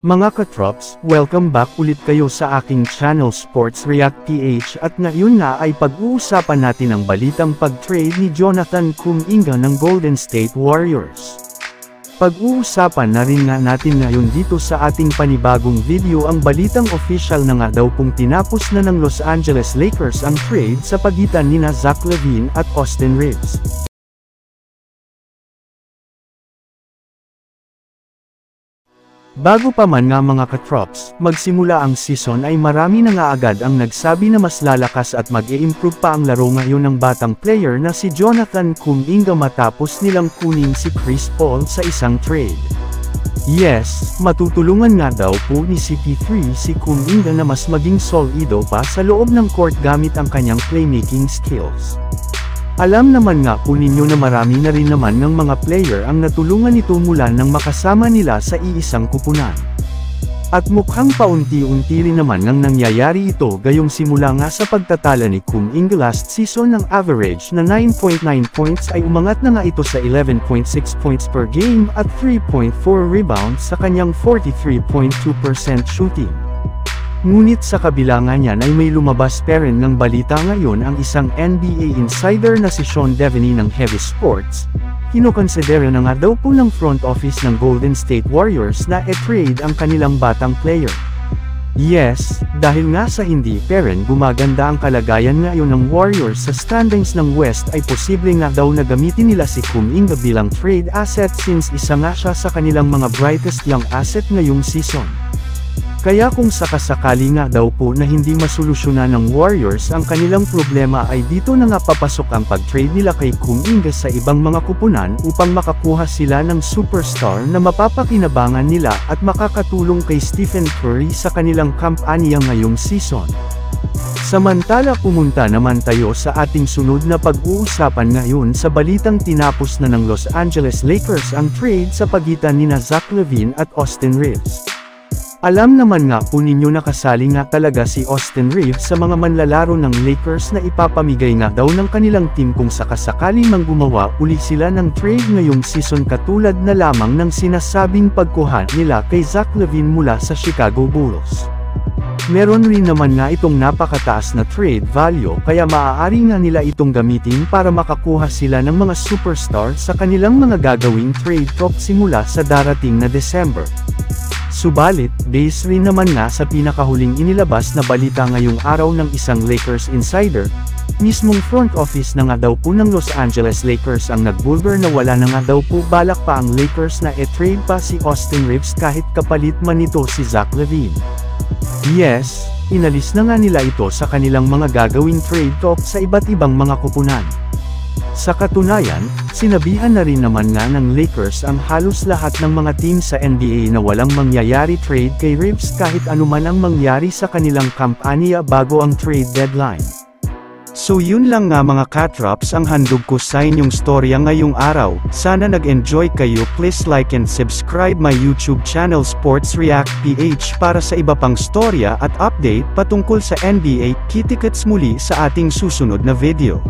Mga katrops, welcome back ulit kayo sa aking channel Sports React PH at ngayon na ay pag-uusapan natin ang balitang pag-trade ni Jonathan Kuminga ng Golden State Warriors. Pag-uusapan na rin nga natin ngayon dito sa ating panibagong video ang balitang official na nga daw kung tinapos na ng Los Angeles Lakers ang trade sa pagitan nina Zach LaVine at Austin Reeves. Bago pa man nga mga katrops, magsimula ang season ay marami na nga agad ang nagsabi na mas lalakas at mag-i-improve pa ang laro ngayon ng batang player na si Jonathan Kuminga matapos nilang kunin si Chris Paul sa isang trade. Yes, matutulungan nga daw po ni CP3 si Kuminga na mas maging solido pa sa loob ng court gamit ang kanyang playmaking skills. Alam naman nga po ninyo na marami na rin naman ng mga player ang natulungan nito mula nang makasama nila sa iisang kupunan. At mukhang paunti-unti rin naman nang nangyayari ito gayong simula nga sa pagtatala ni Kuminga last season ng average na 9.9 points ay umangat na nga ito sa 11.6 points per game at 3.4 rebounds sa kanyang 43.2% shooting. Ngunit sa kabila nga niyan ay may lumabas pa rin ng balita ngayon ang isang NBA insider na si Sean Deveney ng Heavy Sports. Kinokonsidera na nga daw po ng front office ng Golden State Warriors na e-trade ang kanilang batang player. Yes, dahil nga sa hindi pa rin gumaganda ang kalagayan ngayon ng Warriors sa standings ng West ay posible nga daw na gamitin nila si Kuminga bilang trade asset since isa nga siya sa kanilang mga brightest young asset ngayong season. Kaya kung sakasakali nga daw po na hindi masolusyonan ng Warriors ang kanilang problema ay dito na nga papasok ang pag-trade nila kay Kuminga sa ibang mga kupunan upang makakuha sila ng superstar na mapapakinabangan nila at makakatulong kay Stephen Curry sa kanilang kampanya ngayong season. Samantala pumunta naman tayo sa ating sunod na pag-uusapan ngayon sa balitang tinapos na ng Los Angeles Lakers ang trade sa pagitan nina Zach LaVine at Austin Reeves. Alam naman nga po ninyo na kasali nga talaga si Austin Reeves sa mga manlalaro ng Lakers na ipapamigay nga daw ng kanilang team kung sakasakali mang gumawa uli sila ng trade ngayong season katulad na lamang ng sinasabing pagkuha nila kay Zach LaVine mula sa Chicago Bulls. Meron rin naman nga itong napakataas na trade value kaya maaari nga nila itong gamitin para makakuha sila ng mga superstar sa kanilang mga gagawing trade talk simula sa darating na December. Subalit, base rin naman nga sa pinakahuling inilabas na balita ngayong araw ng isang Lakers insider, mismong front office na nga daw po ng Los Angeles Lakers ang nagbulgar na wala na nga daw po balak pa ang Lakers na e-trade pa si Austin Reeves kahit kapalit man nito si Zach LaVine. Yes, inalis na nga nila ito sa kanilang mga gagawing trade talk sa iba't ibang mga kupunan. Sa katunayan, sinabihan na rin naman nga ng Lakers ang halos lahat ng mga team sa NBA na walang mangyayari trade kay Reeves kahit anuman ang mangyari sa kanilang kampanya bago ang trade deadline. So yun lang nga mga katrops ang handog ko sa inyong storya ngayong araw. Sana nag-enjoy kayo. Please like and subscribe my YouTube channel Sports React PH para sa iba pang storya at update patungkol sa NBA. Kita-kits muli sa ating susunod na video.